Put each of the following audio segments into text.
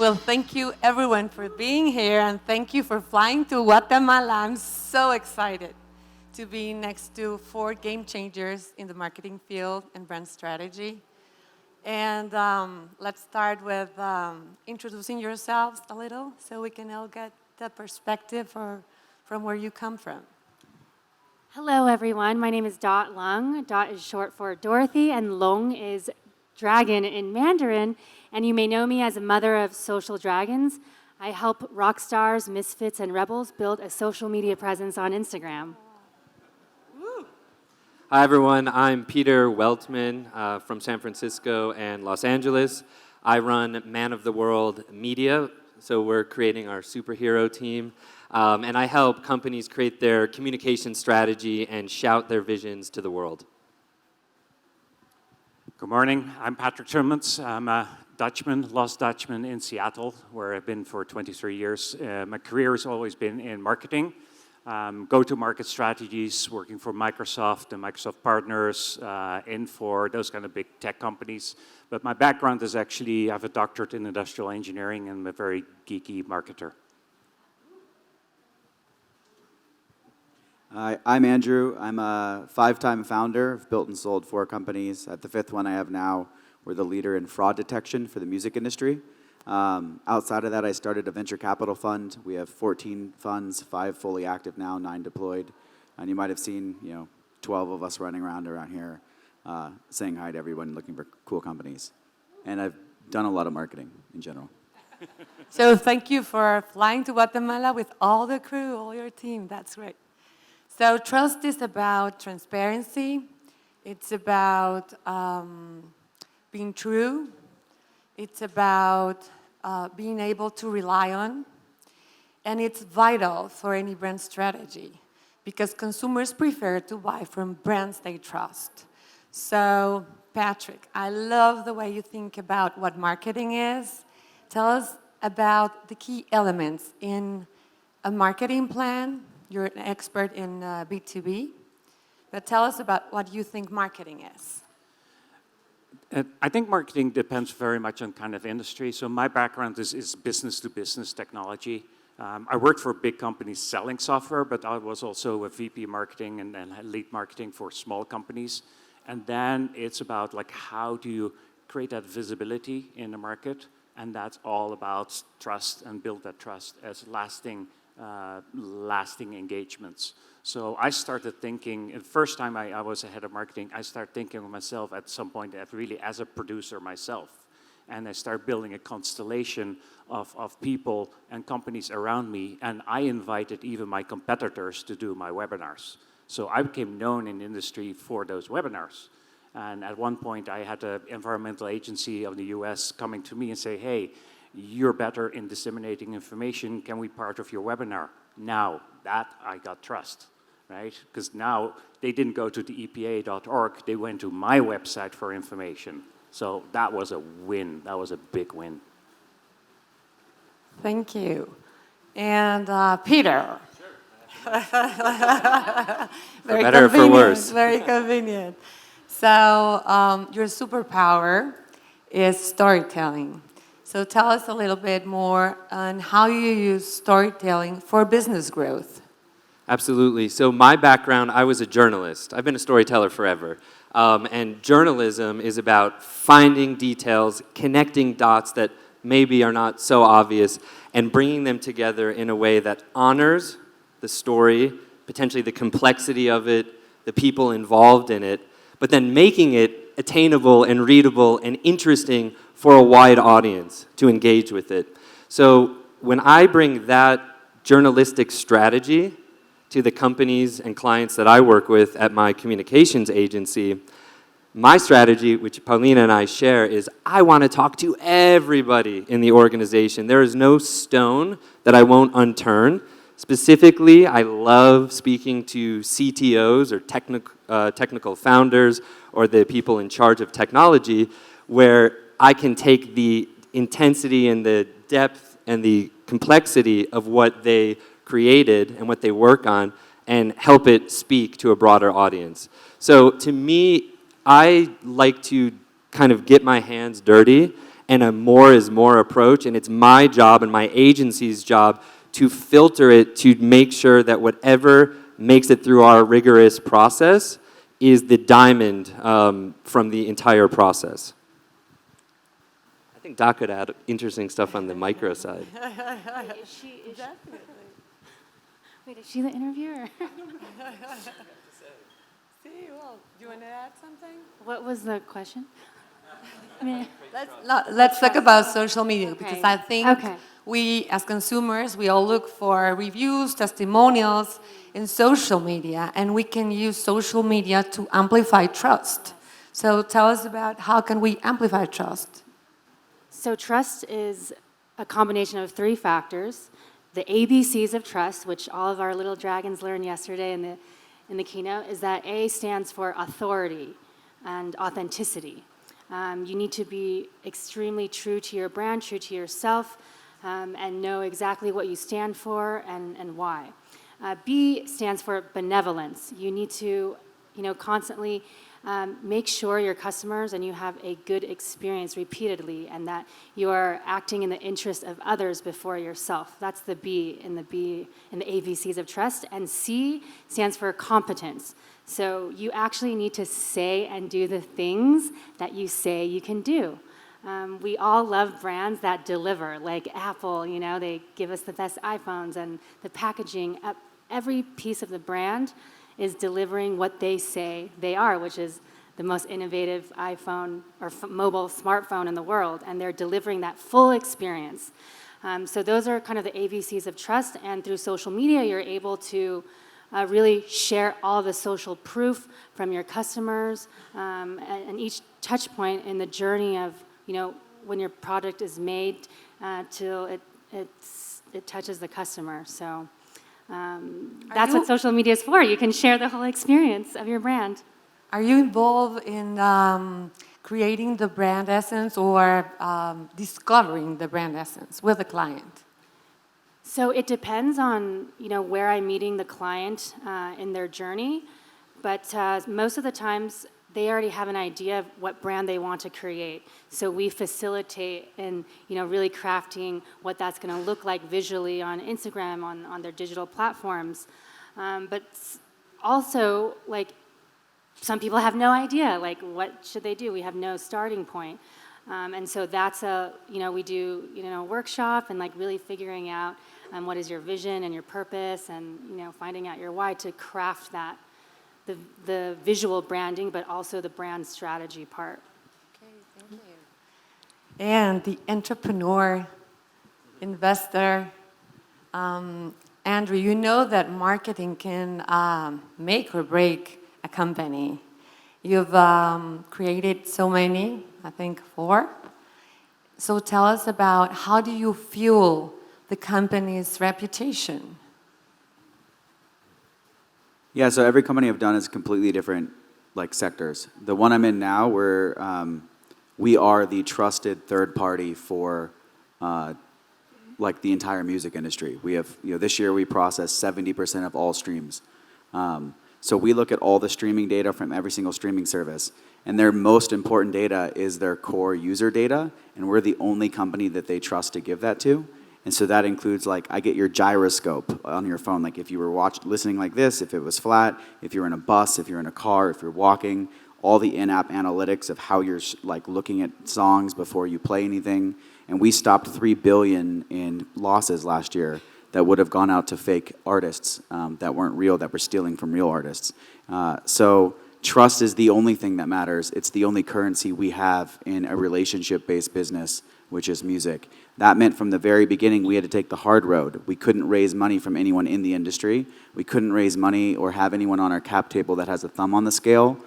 Well, thank you everyone for being here, and thank you for flying to Guatemala. I'm so excited to be next to 4 game changers in the marketing field and brand strategy. And let's start with introducing yourselves a little so we can all get the perspective from where you come from. Hello, everyone. My name is Dot Lung. Dot is short for Dorothy, and Long is dragon in Mandarin. And you may know me as a mother of social dragons. I help rock stars, misfits, and rebels build a social media presence on Instagram. Hi, everyone. I'm Peter Weltman from San Francisco and Los Angeles. I run Man of the World Media, so we're creating our superhero team. And I help companies create their communication strategy and shout their visions to the world. Good morning. I'm Patric Timmermans. I'm a Dutchman, lost Dutchman in Seattle, where I've been for 23 years. My career has always been in marketing. Go-to-market strategies, working for Microsoft and Microsoft partners, Infor, those kind of big tech companies. But my background is actually, I have a doctorate in industrial engineering and I'm a very geeky marketer. Hi, I'm Andrew. I'm a 5-time founder. I've built and sold 4 companies. At the 5th one I have now, we're the leader in fraud detection for the music industry. Outside of that, I started a venture capital fund. We have 14 funds, 5 fully active now, 9 deployed. And you might have seen, 12 of us running around here saying hi to everyone looking for cool companies. And I've done a lot of marketing in general. So thank you for flying to Guatemala with all the crew, all your team. That's great. So trust is about transparency. It's about being true. It's about being able to rely on. And it's vital for any brand strategy because consumers prefer to buy from brands they trust. So Patric, I love the way you think about what marketing is. Tell us about the key elements in a marketing plan. You're an expert in B2B, but tell us about what you think marketing is. I think marketing depends very much on kind of industry. So my background is business-to-business technology. I worked for big companies selling software, but I was also a VP marketing and lead marketing for small companies. And then it's about like how do you create that visibility in the market, and that's all about trust and build that trust as lasting engagements. So I started thinking, the first time I was a head of marketing, I started thinking of myself at some point really as a producer myself. And I started building a constellation of people and companies around me, and I invited even my competitors to do my webinars. So I became known in the industry for those webinars. And at one point, I had an environmental agency of the US coming to me and say, hey, you're better in disseminating information. Can we be part of your webinar? Now, that I got trust, right? Because now they didn't go to the EPA.org. They went to my website for information. So that was a win. That was a big win. Thank you. And Peter. Sure. For better or for worse. Very convenient. So your superpower is storytelling. So tell us a little bit more on how you use storytelling for business growth. Absolutely. So my background, I was a journalist. I've been a storyteller forever. And journalism is about finding details, connecting dots that maybe are not so obvious, and bringing them together in a way that honors the story, potentially the complexity of it, the people involved in it, but then making it attainable and readable and interesting for a wide audience to engage with it. So when I bring that journalistic strategy to the companies and clients that I work with at my communications agency, my strategy, which Paulina and I share, is I want to talk to everybody in the organization. There is no stone that I won't unturn. Specifically, I love speaking to CTOs or technical founders or the people in charge of technology, where I can take the intensity and the depth and the complexity of what they created and what they work on and help it speak to a broader audience. So to me, I like to kind of get my hands dirty and a more is more approach, and it's my job and my agency's job to filter it to make sure that whatever makes it through our rigorous process is the diamond from the entire process. I think Doc could add interesting stuff on the micro side. Wait, is she the interviewer? See, well, do you want to add something? What was the question? Let's talk about social media, because Okay. I think Okay. we, as consumers, we all look for reviews, testimonials in social media, and we can use social media to amplify trust. So tell us about how can we amplify trust? So trust is a combination of 3 factors. The ABCs of trust, which all of our little dragons learned yesterday in the keynote, is that A stands for authority and authenticity. You need to be extremely true to your brand, true to yourself, and know exactly what you stand for and why. B stands for benevolence. You need to, constantly make sure your customers and you have a good experience repeatedly, and that you are acting in the interest of others before yourself. That's the B in the ABCs of trust. And C stands for competence. So you actually need to say and do the things that you say you can do. We all love brands that deliver, like Apple. They give us the best iPhones, and the packaging. Every piece of the brand is delivering what they say they are, which is the most innovative iPhone or mobile smartphone in the world, and they're delivering that full experience. So those are kind of the ABCs of trust, and through social media, you're able to really share all the social proof from your customers, and each touch point in the journey of, when your product is made till it touches the customer. So that's what social media is for. You can share the whole experience of your brand. Are you involved in creating the brand essence or discovering the brand essence with the client? So it depends on, where I'm meeting the client in their journey, but most of the times they already have an idea of what brand they want to create. So we facilitate in, really crafting what that's going to look like visually on Instagram, on their digital platforms. But also, some people have no idea, what should they do? We have no starting point. And so that's we do, a workshop and really figuring out what is your vision and your purpose, and, finding out your why to craft that, the visual branding, but also the brand strategy part. Okay, thank you. And the entrepreneur, investor, Andrew, you know that marketing can make or break a company. You've created so many, I think 4. So tell us about how do you fuel the company's reputation? Yeah, so every company I've done is completely different, sectors. The one I'm in now, we are the trusted third party for, the entire music industry. We have, this year we processed 70% of all streams. So we look at all the streaming data from every single streaming service, and their most important data is their core user data, and we're the only company that they trust to give that to. And so that includes, I get your gyroscope on your phone, if you were listening like this, if it was flat, if you're in a bus, if you're in a car, if you're walking, all the in-app analytics of how you're, looking at songs before you play anything. And we stopped $3 billion in losses last year that would have gone out to fake artists that weren't real, that were stealing from real artists. So trust is the only thing that matters. It's the only currency we have in a relationship-based business, which is music. That meant from the very beginning we had to take the hard road. We couldn't raise money from anyone in the industry. We couldn't raise money or have anyone on our cap table that has a thumb on the scale.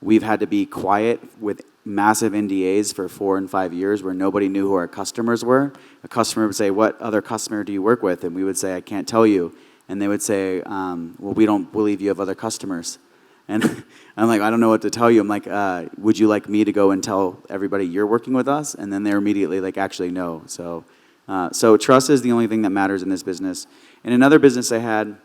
We've had to be quiet with massive NDAs for 4 and 5 years where nobody knew who our customers were. A customer would say, "What other customer do you work with?" And we would say, "I can't tell you." And they would say, "Well, we don't believe you have other customers." And I'm like, "I don't know what to tell you." I'm like, "Would you like me to go and tell everybody you're working with us?" And then they're immediately like, "Actually, no." So trust is the only thing that matters in this business. In another business I had,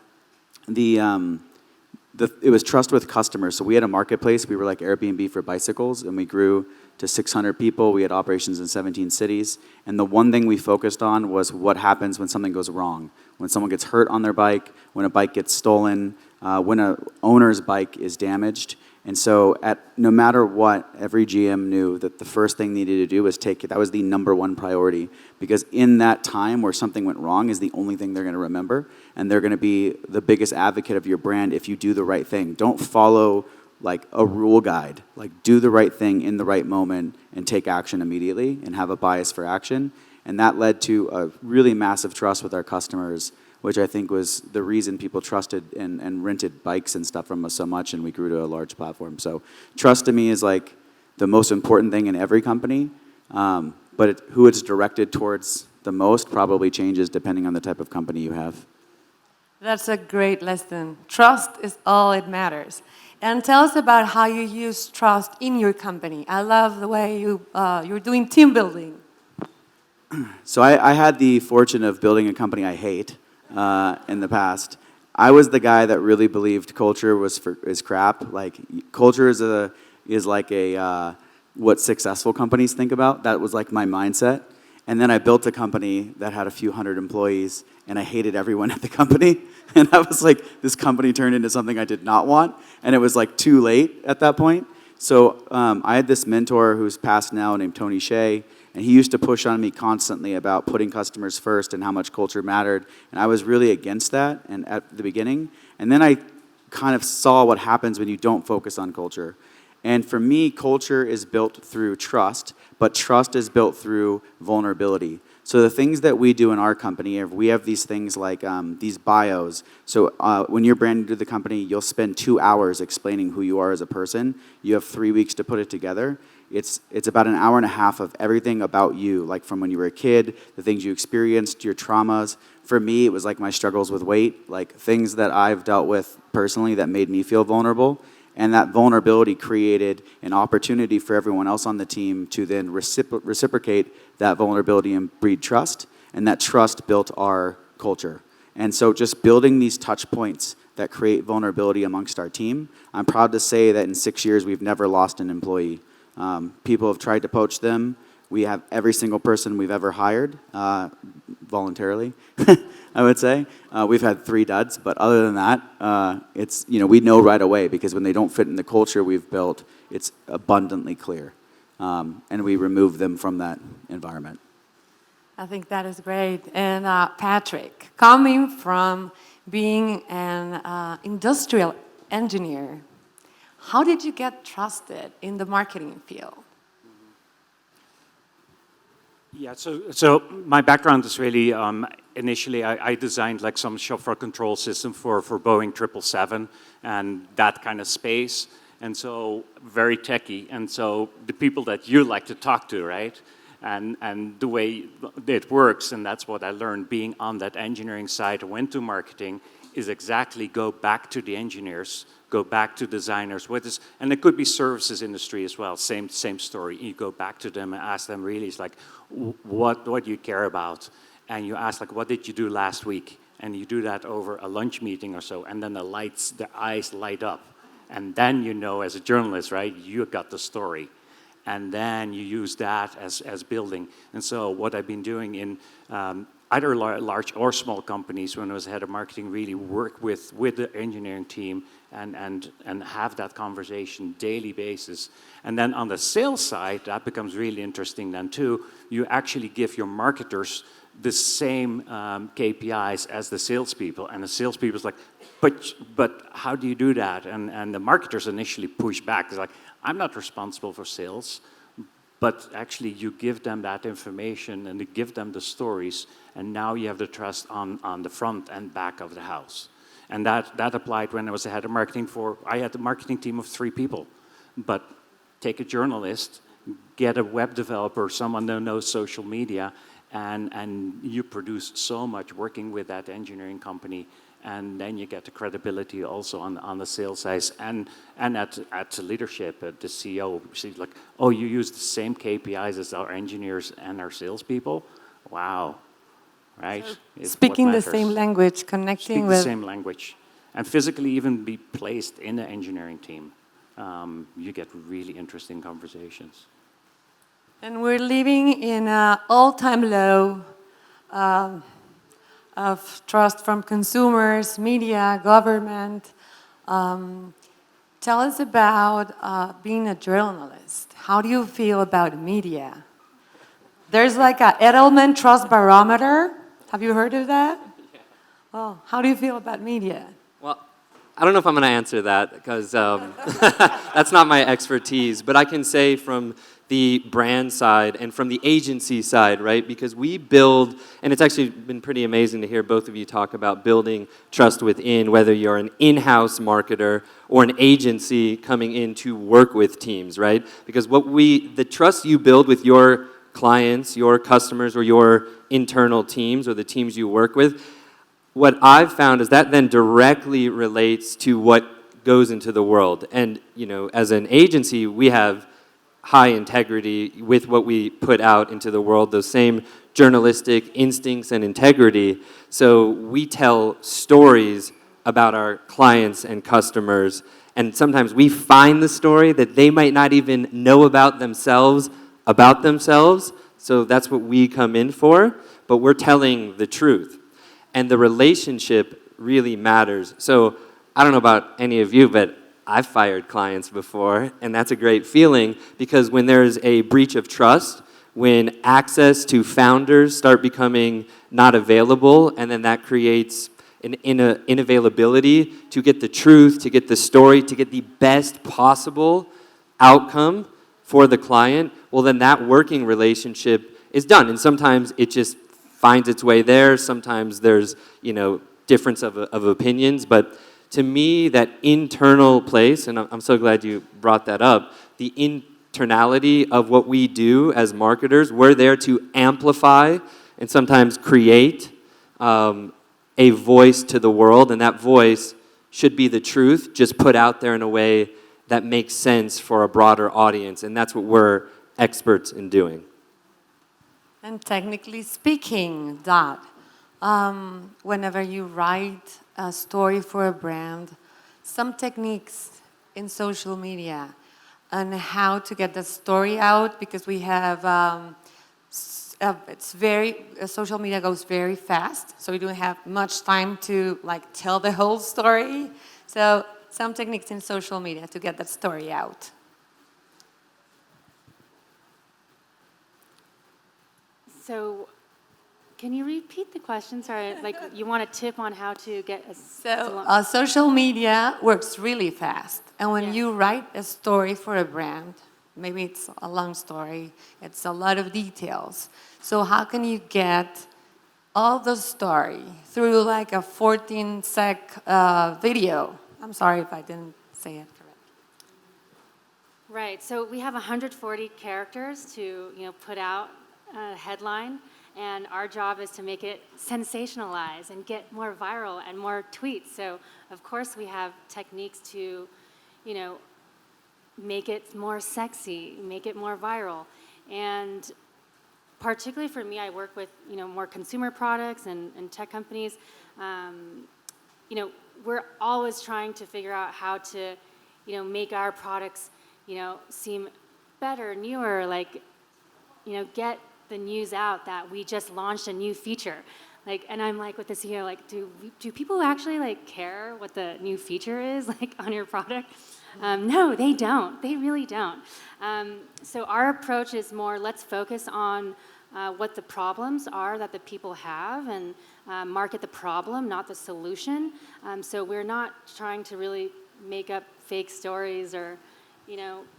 it was trust with customers. So we had a marketplace. We were like Airbnb for bicycles, and we grew to 600 people. We had operations in 17 cities. And the one thing we focused on was what happens when something goes wrong, when someone gets hurt on their bike, when a bike gets stolen, when a owner's bike is damaged. And so no matter what, every GM knew that the first thing they needed to do was take it. That was the number one priority, because in that time where something went wrong is the only thing they're going to remember, and they're going to be the biggest advocate of your brand if you do the right thing. Don't follow like a rule guide. Like, do the right thing in the right moment and take action immediately and have a bias for action. And that led to a really massive trust with our customers, which I think was the reason people trusted and rented bikes and stuff from us so much, and we grew to a large platform. So trust to me is like the most important thing in every company, but who it's directed towards the most probably changes depending on the type of company you have. That's a great lesson. Trust is all it matters. And tell us about how you use trust in your company. I love the way you're doing team building. So I had the fortune of building a company I hate in the past. I was the guy that really believed culture is crap. Like, culture is like what successful companies think about. That was like my mindset. And then I built a company that had a few hundred employees, and I hated everyone at the company. And I was like, this company turned into something I did not want, and it was like too late at that point. So I had this mentor who's passed now named Tony Shea, and he used to push on me constantly about putting customers first and how much culture mattered. And I was really against that and at the beginning. And then I kind of saw what happens when you don't focus on culture. And for me, culture is built through trust, but trust is built through vulnerability. So the things that we do in our company, we have these things like these bios. So when you're brand new to the company, you'll spend 2 hours explaining who you are as a person. You have 3 weeks to put it together. It's about an hour and a half of everything about you, like from when you were a kid, the things you experienced, your traumas. For me, it was like my struggles with weight, like things that I've dealt with personally that made me feel vulnerable. And that vulnerability created an opportunity for everyone else on the team to then reciprocate that vulnerability and breed trust. And that trust built our culture. And so just building these touch points that create vulnerability amongst our team, I'm proud to say that in 6 years, we've never lost an employee. People have tried to poach them. We have every single person we've ever hired, voluntarily, I would say. We've had 3 duds, but other than that, it's, we know right away, because when they don't fit in the culture we've built, it's abundantly clear. And we remove them from that environment. I think that is great. And Patrick, coming from being an industrial engineer, how did you get trusted in the marketing field? Yeah, so my background is really, initially I designed like some shop floor control system for Boeing 777 and that kind of space. And so very techy. And so the people that you like to talk to, right? And the way it works, and that's what I learned being on that engineering side, went to marketing, is exactly go back to the engineers, go back to designers, and it could be services industry as well, same story. You go back to them and ask them really, it's like, what do you care about? And you ask like, what did you do last week? And you do that over a lunch meeting or so, and then the eyes light up. And then you know as a journalist, right, you got the story. And then you use that as building. And so what I've been doing in either large or small companies when I was head of marketing, really work with the engineering team and have that conversation daily basis. And then on the sales side, that becomes really interesting then too. You actually give your marketers the same KPIs as the salespeople. And the salespeople is like, but how do you do that? And the marketers initially push back. It's like, I'm not responsible for sales, but actually you give them that information and you give them the stories, and now you have the trust on the front and back of the house. And that applied when I was the head of marketing I had a marketing team of 3 people. But take a journalist, get a web developer, someone that knows social media, and you produce so much working with that engineering company. And then you get the credibility also on the sales side and at leadership, at the CEO. She's like, oh, you use the same KPIs as our engineers and our salespeople? Wow, right? So speaking the same language, connecting with... Speak the same language. and physically even be placed in the engineering team, you get really interesting conversations. And we're living in an all-time low of trust from consumers, media, government. Tell us about being a journalist. How do you feel about media? There's like a Edelman Trust Barometer. Have you heard of that? Yeah. Well, how do you feel about media? Well, I don't know if I'm going to answer that because that's not my expertise. But I can say from the brand side and from the agency side, right? Because we build, and it's actually been pretty amazing to hear both of you talk about building trust within, whether you're an in-house marketer or an agency coming in to work with teams, right? Because the trust you build with your clients, your customers, or your internal teams or the teams you work with, what I've found is that then directly relates to what goes into the world. And, you know, as an agency, we have high integrity with what we put out into the world, those same journalistic instincts and integrity. So we tell stories about our clients and customers, and sometimes we find the story that they might not even know about themselves. So that's what we come in for, but we're telling the truth. And the relationship really matters. So I don't know about any of you, but I've fired clients before, and that's a great feeling because when there's a breach of trust, when access to founders start becoming not available, and then that creates an inavailability to get the truth, to get the story, to get the best possible outcome for the client, well, then that working relationship is done. And sometimes it just finds its way there. Sometimes there's, you know, difference of opinions. But to me, that internal place, and I'm so glad you brought that up, the internality of what we do as marketers, we're there to amplify and sometimes create a voice to the world. And that voice should be the truth, just put out there in a way that makes sense for a broader audience. And that's what we're experts in doing. And technically speaking, Dot, whenever you write a story for a brand, some techniques in social media and how to get the story out, because we have, social media goes very fast, so we don't have much time to like tell the whole story. So some techniques in social media to get that story out. So, can you repeat the question? Sorry, like you want a tip on how to get a... Social media works really fast. And when Yeah. you write a story for a brand, maybe it's a long story, it's a lot of details. So how can you get all the story through like a 14-sec video? I'm sorry if I didn't say it correctly. Right, so we have 140 characters to, put out a headline, and our job is to make it sensationalize and get more viral and more tweets. So, of course, we have techniques to, make it more sexy, make it more viral. And particularly for me, I work with, more consumer products and tech companies. We're always trying to figure out how to, make our products, seem better, newer, like, get the news out that we just launched a new feature. Like, and I'm like with the CEO, like, do people actually like care what the new feature is like on your product? No, they don't. They really don't. So our approach is more, let's focus on what the problems are that the people have and market the problem, not the solution. So we're not trying to really make up fake stories or,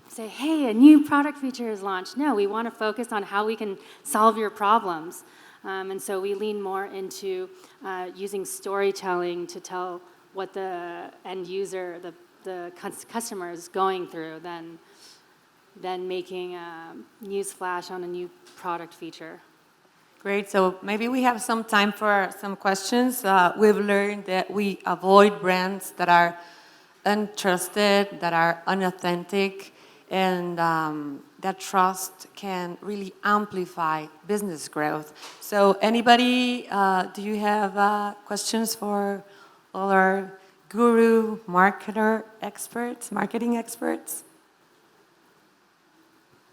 say, hey, a new product feature is launched. No, we want to focus on how we can solve your problems. And so we lean more into using storytelling to tell what the end user, the customer is going through than making a news flash on a new product feature. Great, so maybe we have some time for some questions. We've learned that we avoid brands that are untrusted, that are unauthentic, and that trust can really amplify business growth. So anybody, do you have questions for all our guru marketer experts, marketing experts?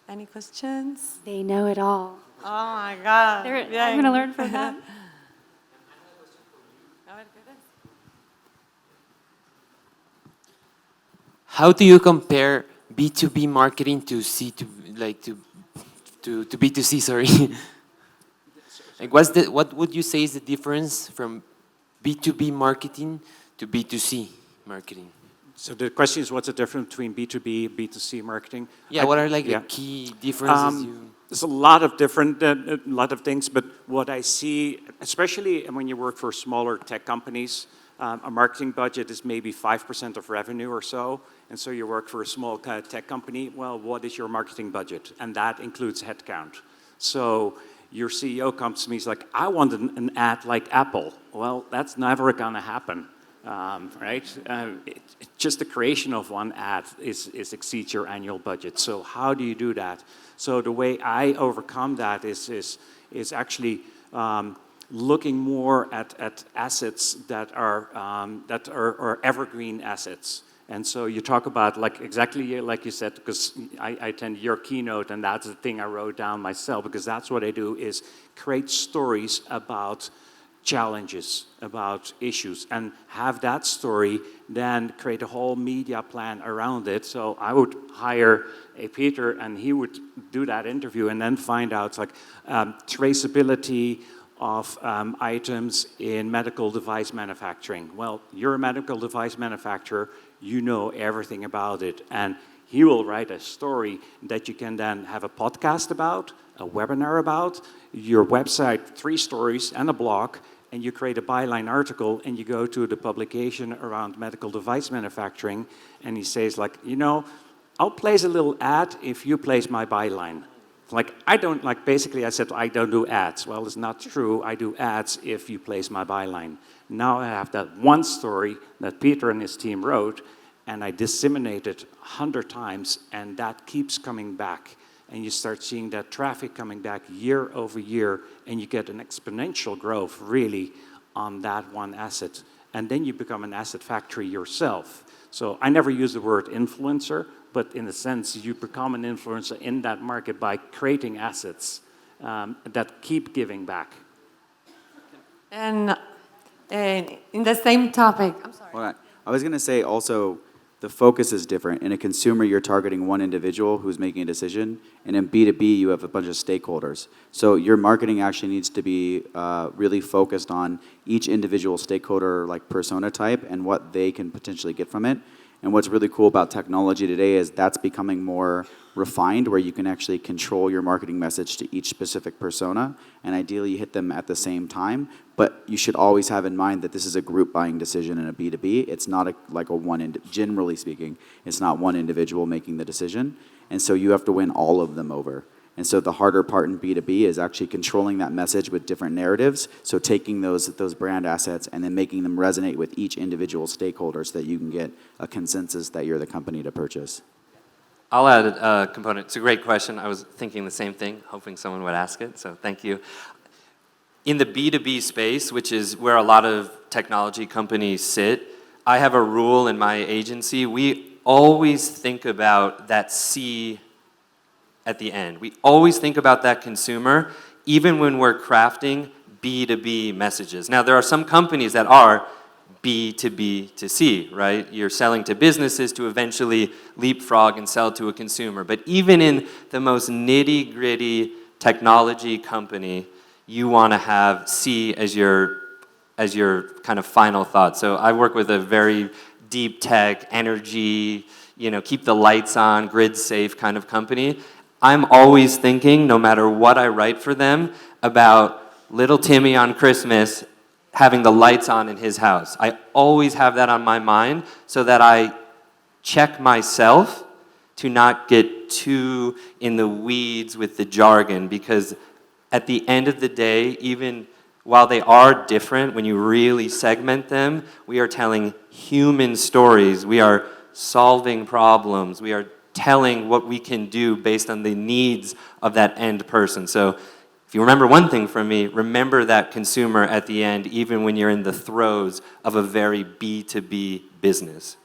Any questions? They know it all. Oh my God. I'm going to learn from them. How do you compare B2B marketing to C to like to B2C? Sorry. Like, what would you say is the difference from B2B marketing to B2C marketing? So the question is, what's the difference between B2B and B2C marketing? Yeah, what are like the key differences? There's a lot of different, lot of things, but what I see, especially when you work for smaller tech companies, a marketing budget is maybe 5% of revenue or so, and so you work for a small tech company, well, what is your marketing budget? And that includes headcount. So your CEO comes to me, he's like, I want an ad like Apple. Well, that's never gonna happen. Right? Just the creation of one ad exceeds your annual budget. So how do you do that? So the way I overcome that is actually looking more at assets that are evergreen assets. And so you talk about, like exactly like you said, because I attend your keynote, and that's the thing I wrote down myself, because that's what I do, is create stories about challenges, about issues, and have that story, then create a whole media plan around it. So I would hire a Peter, and he would do that interview, and then find out like traceability of items in medical device manufacturing. Well, you're a medical device manufacturer, you know everything about it, and he will write a story that you can then have a podcast about, a webinar about, your website, 3 stories and a blog, and you create a byline article, and you go to the publication around medical device manufacturing, and he says like, you know, I'll place a little ad if you place my byline. Like, I don't, like, basically I said, I don't do ads. Well, it's not true. I do ads if you place my byline. Now I have that one story that Peter and his team wrote, and I disseminate it 100 times, and that keeps coming back. And you start seeing that traffic coming back year over year, and you get an exponential growth, really, on that one asset. And then you become an asset factory yourself. So I never use the word influencer, but in a sense, you become an influencer in that market by creating assets that keep giving back. And in the same topic, I'm sorry. Well, I was going to say also, the focus is different. In a consumer, you're targeting one individual who's making a decision, and in B2B, you have a bunch of stakeholders. So your marketing actually needs to be really focused on each individual stakeholder, like persona type, and what they can potentially get from it. And what's really cool about technology today is that's becoming more refined, where you can actually control your marketing message to each specific persona, and ideally you hit them at the same time. But you should always have in mind that this is a group buying decision in a B2B. It's not generally speaking, it's not one individual making the decision. And so you have to win all of them over. And so the harder part in B2B is actually controlling that message with different narratives. So taking those brand assets and then making them resonate with each individual stakeholder so that you can get a consensus that you're the company to purchase. I'll add a component. It's a great question. I was thinking the same thing, hoping someone would ask it, so thank you. In the B2B space, which is where a lot of technology companies sit, I have a rule in my agency. We always think about that C at the end. We always think about that consumer, even when we're crafting B2B messages. Now, there are some companies that are B to B to C, right? You're selling to businesses to eventually leapfrog and sell to a consumer. But even in the most nitty-gritty technology company, you want to have C as your kind of final thought. So I work with a very deep tech, energy, keep the lights on, grid safe kind of company. I'm always thinking, no matter what I write for them, about little Timmy on Christmas having the lights on in his house. I always have that on my mind so that I check myself to not get too in the weeds with the jargon, because at the end of the day, even while they are different, when you really segment them, we are telling human stories. We are solving problems. We are telling what we can do based on the needs of that end person. So If you remember one thing from me, remember that consumer at the end, even when you're in the throes of a very B2B business.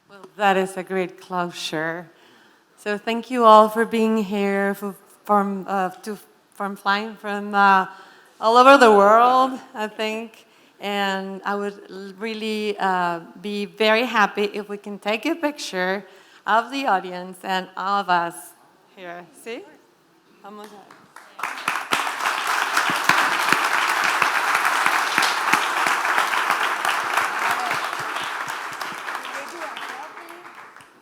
Well, that is a great closure. So thank you all for being here, from flying from all over the world, I think. And I would really be very happy if we can take a picture of the audience and all of us here. See? Vamos a ver.